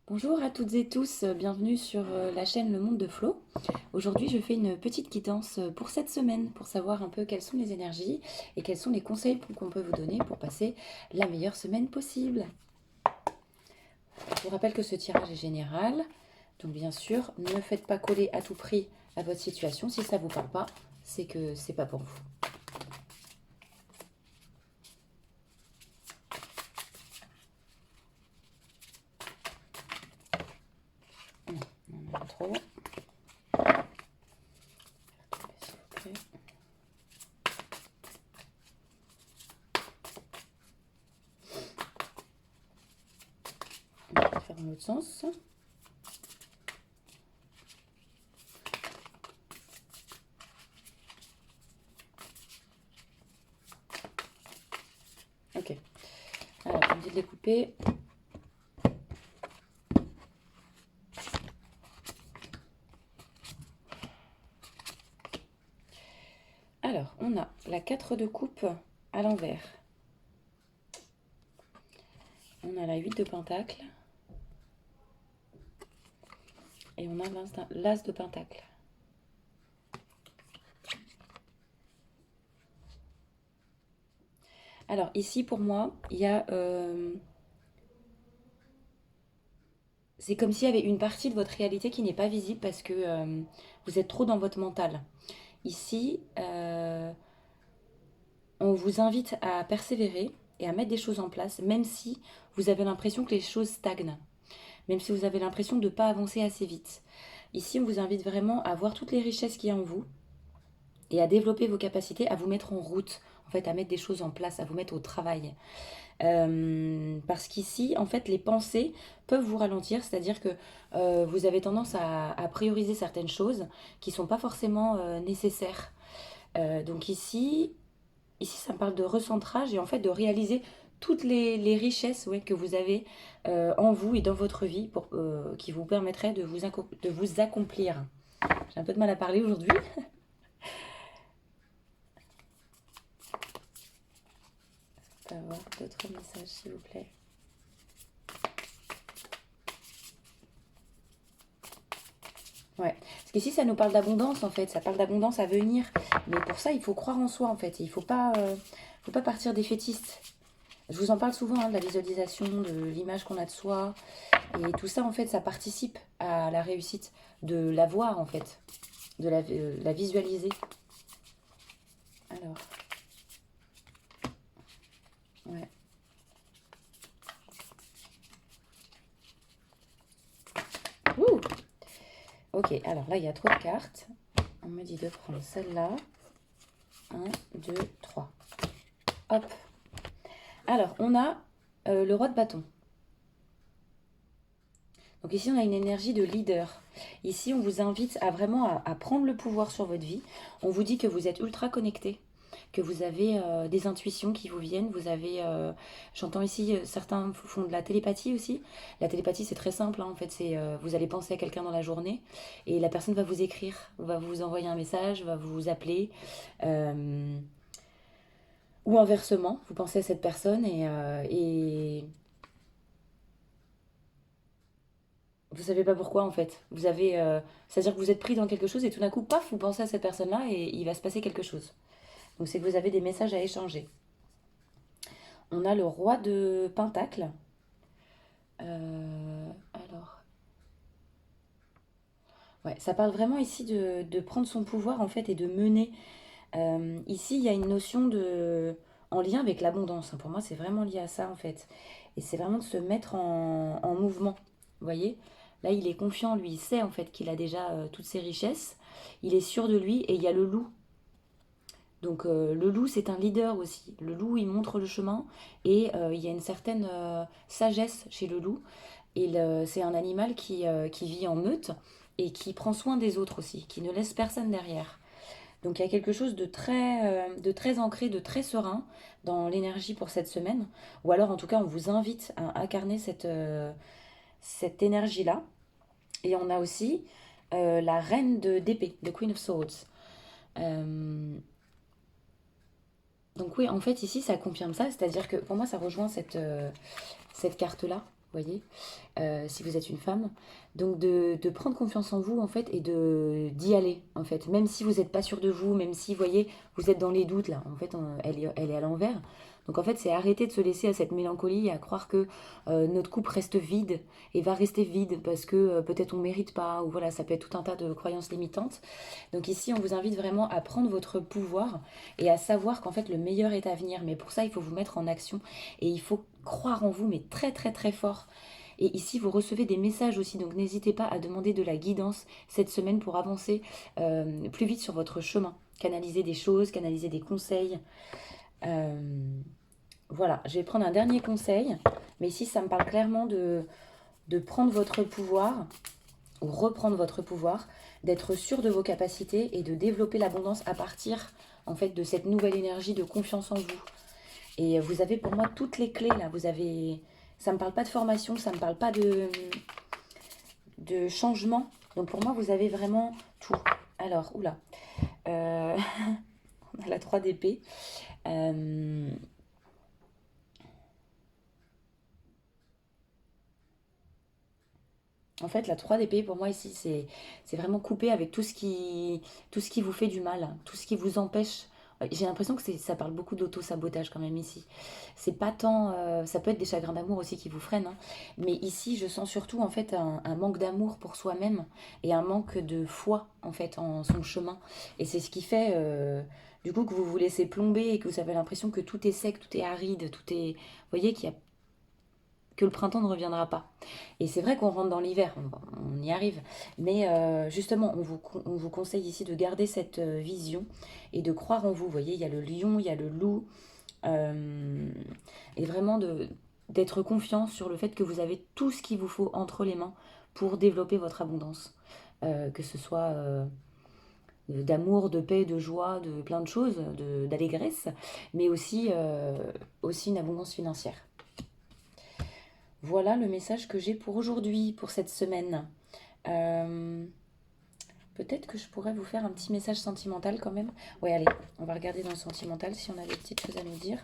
Bonjour à toutes et tous, bienvenue sur la chaîne Le Monde de Flo. Aujourd'hui, je fais une petite guidance pour cette semaine pour savoir un peu quelles sont les énergies et quels sont les conseils qu'on peut vous donner pour passer la meilleure semaine possible. Je vous rappelle que ce tirage est général, donc bien sûr, ne faites pas coller à tout prix à votre situation. Si ça ne vous parle pas, c'est que c'est pas pour vous. Non, non, trop. S'il vous plaît. On va faire dans l'autre sens. Ok. Alors, on me dit de les couper. Alors, on a la 4 de coupe à l'envers. On a la 8 de pentacle. Et on a l'as de pentacle. Alors ici pour moi, il y a... c'est comme s'il y avait une partie de votre réalité qui n'est pas visible parce que vous êtes trop dans votre mental. Ici, on vous invite à persévérer et à mettre des choses en place, même si vous avez l'impression que les choses stagnent, même si vous avez l'impression de ne pas avancer assez vite. Ici, on vous invite vraiment à voir toutes les richesses qu'il y a en vous et à développer vos capacités, à vous mettre en route, en fait, à mettre des choses en place, à vous mettre au travail. Parce qu'ici, en fait, les pensées peuvent vous ralentir, c'est-à-dire que vous avez tendance à prioriser certaines choses qui ne sont pas forcément nécessaires. Donc ici, ça me parle de recentrage et en fait de réaliser toutes les richesses ouais, que vous avez en vous et dans votre vie qui vous permettraient de vous accomplir. J'ai un peu de mal à parler aujourd'hui. On peut avoir d'autres messages, s'il vous plaît. Ouais, parce qu'ici ça nous parle d'abondance en fait, ça parle d'abondance à venir, mais pour ça il faut croire en soi en fait, il faut pas partir défaitiste. Je vous en parle souvent hein, de la visualisation, de l'image qu'on a de soi, et tout ça en fait ça participe à la réussite, de la voir en fait, de la visualiser. Alors, ouais. Ouh. Ok, alors là il y a trop de cartes, on me dit de prendre celle-là, 1, 2, 3. Hop. Alors on a le roi de bâton. Donc ici, on a une énergie de leader. Ici, on vous invite à vraiment à prendre le pouvoir sur votre vie. On vous dit que vous êtes ultra connecté, que vous avez des intuitions qui vous viennent. Vous avez, j'entends ici, certains font de la télépathie aussi. La télépathie, c'est très simple. Hein, en fait, c'est vous allez penser à quelqu'un dans la journée et la personne va vous écrire, va vous envoyer un message, va vous appeler. euh, ou inversement, vous pensez à cette personne et vous savez pas pourquoi en fait. Vous avez, c'est-à-dire que vous êtes pris dans quelque chose et tout d'un coup, paf, vous pensez à cette personne-là et il va se passer quelque chose. Donc c'est que vous avez des messages à échanger. On a le roi de Pentacle. Alors, ouais, ça parle vraiment ici de prendre son pouvoir en fait et de mener. Ici, il y a une notion de en lien avec l'abondance. Hein. Pour moi, c'est vraiment lié à ça en fait. Et c'est vraiment de se mettre en mouvement. Vous voyez? Là, il est confiant, lui, il sait en fait qu'il a déjà toutes ses richesses. Il est sûr de lui et il y a le loup. Donc le loup, c'est un leader aussi. Le loup, il montre le chemin et il y a une certaine sagesse chez le loup. Et c'est un animal qui vit en meute et qui prend soin des autres aussi, qui ne laisse personne derrière. Donc il y a quelque chose de très ancré, de très serein dans l'énergie pour cette semaine. Ou alors en tout cas, on vous invite à incarner cette énergie-là. Et on a aussi la reine d'épée, the Queen of Swords. Euh, donc oui, en fait ici ça confirme ça, c'est-à-dire que pour moi ça rejoint cette carte-là. voyez, si vous êtes une femme. Donc de prendre confiance en vous en fait et d'y aller en fait. Même si vous n'êtes pas sûr de vous, même si vous voyez, vous êtes dans les doutes là, en fait elle est à l'envers. Donc en fait c'est arrêter de se laisser à cette mélancolie, à croire que notre couple reste vide et va rester vide parce que peut-être on ne mérite pas, ou voilà, ça peut être tout un tas de croyances limitantes. Donc ici on vous invite vraiment à prendre votre pouvoir et à savoir qu'en fait le meilleur est à venir. Mais pour ça il faut vous mettre en action et il faut croire en vous, mais très très très fort. Et ici, vous recevez des messages aussi, donc n'hésitez pas à demander de la guidance cette semaine pour avancer plus vite sur votre chemin. Canaliser des choses, canaliser des conseils. Euh, voilà, je vais prendre un dernier conseil, mais ici, ça me parle clairement de prendre votre pouvoir, ou reprendre votre pouvoir, d'être sûr de vos capacités et de développer l'abondance à partir en fait de cette nouvelle énergie de confiance en vous. Et vous avez pour moi toutes les clés là. Vous avez, ça me parle pas de formation, ça me parle pas de changement. Donc pour moi, vous avez vraiment tout. Alors, oula, euh, on a la 3 d'épée. Euh, en fait, la 3 d'épée, pour moi ici, c'est vraiment coupé avec tout ce qui vous fait du mal, tout ce qui vous empêche. J'ai l'impression que ça parle beaucoup d'auto-sabotage quand même ici. C'est pas tant, ça peut être des chagrins d'amour aussi qui vous freinent, hein. Mais ici, je sens surtout en fait un manque d'amour pour soi-même et un manque de foi en fait en son chemin. Et c'est ce qui fait du coup que vous vous laissez plomber et que vous avez l'impression que tout est sec, tout est aride, tout est, vous voyez qu'il y a que le printemps ne reviendra pas. Et c'est vrai qu'on rentre dans l'hiver, on y arrive. Mais justement, on vous conseille ici de garder cette vision et de croire en vous. Vous voyez, il y a le lion, il y a le loup. euh, et vraiment d'être confiant sur le fait que vous avez tout ce qu'il vous faut entre les mains pour développer votre abondance. Que ce soit d'amour, de paix, de joie, de plein de choses, d'allégresse, mais aussi, aussi une abondance financière. Voilà le message que j'ai pour aujourd'hui, pour cette semaine. Euh, Peut-être que je pourrais vous faire un petit message sentimental quand même. Ouais, allez, on va regarder dans le sentimental si on a des petites choses à nous dire.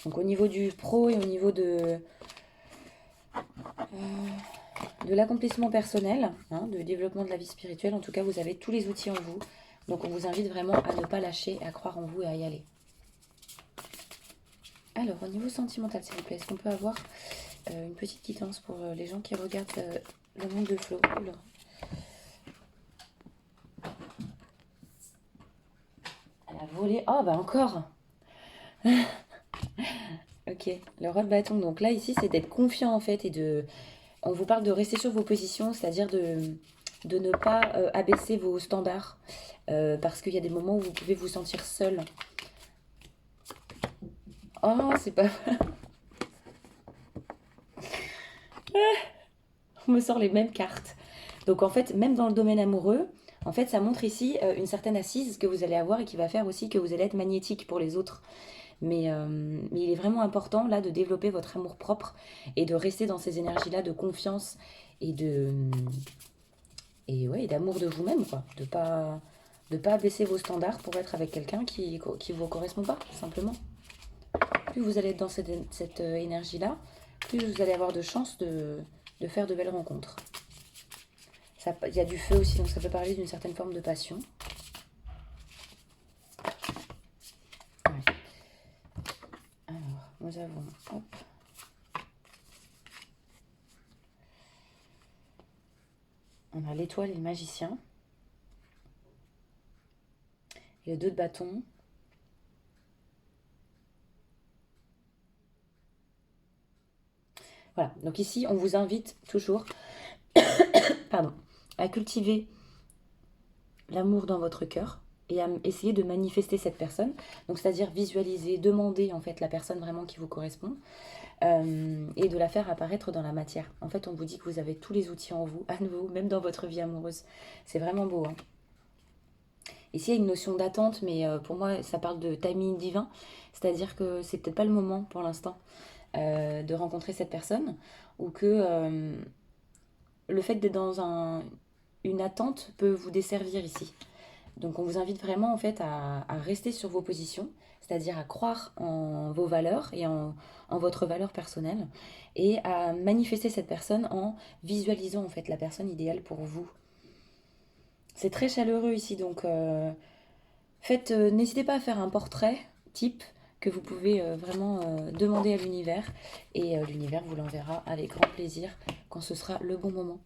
Donc au niveau du pro et au niveau de l'accomplissement personnel, hein, de développement de la vie spirituelle, en tout cas vous avez tous les outils en vous. Donc on vous invite vraiment à ne pas lâcher, à croire en vous et à y aller. Alors au niveau sentimental s'il vous plaît, est-ce qu'on peut avoir une petite guidance pour les gens qui regardent le monde de Flo? Oula. Elle a volé. Oh bah encore. Ok, le roi de bâton. Donc là ici c'est d'être confiant en fait et de... On vous parle de rester sur vos positions, c'est-à-dire de ne pas abaisser vos standards parce qu'il y a des moments où vous pouvez vous sentir seul. Oh, c'est pas... On me sort les mêmes cartes. Donc en fait, même dans le domaine amoureux, en fait, ça montre ici une certaine assise que vous allez avoir et qui va faire aussi que vous allez être magnétique pour les autres. Mais il est vraiment important là de développer votre amour propre et de rester dans ces énergies-là de confiance et de et ouais, d'amour de vous-même quoi, de pas baisser vos standards pour être avec quelqu'un qui vous correspond pas simplement. Plus vous allez être dans cette énergie-là, plus vous allez avoir de chances de faire de belles rencontres. Il y a du feu aussi, donc ça peut parler d'une certaine forme de passion. Ouais. Alors, nous avons, hop, on a l'étoile et le magicien. Et le 2 de bâton. Voilà, donc ici, on vous invite toujours pardon, à cultiver l'amour dans votre cœur et à essayer de manifester cette personne. Donc, c'est-à-dire visualiser, demander en fait la personne vraiment qui vous correspond et de la faire apparaître dans la matière. En fait, on vous dit que vous avez tous les outils en vous, à nouveau, même dans votre vie amoureuse. C'est vraiment beau, hein. Ici, il y a une notion d'attente, mais pour moi, ça parle de timing divin. C'est-à-dire que c'est peut-être pas le moment pour l'instant de rencontrer cette personne ou que le fait d'être dans une attente peut vous desservir ici. Donc on vous invite vraiment en fait à rester sur vos positions c'est-à-dire à croire en vos valeurs et en votre valeur personnelle, et à manifester cette personne en visualisant en fait la personne idéale pour vous. C'est très chaleureux ici, donc n'hésitez pas à faire un portrait type que vous pouvez vraiment demander à l'univers, et l'univers vous l'enverra avec grand plaisir quand ce sera le bon moment.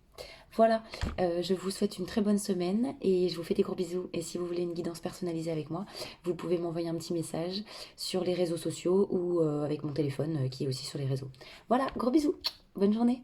Voilà, je vous souhaite une très bonne semaine et je vous fais des gros bisous. Et si vous voulez une guidance personnalisée avec moi, vous pouvez m'envoyer un petit message sur les réseaux sociaux ou avec mon téléphone qui est aussi sur les réseaux. Voilà, gros bisous, bonne journée.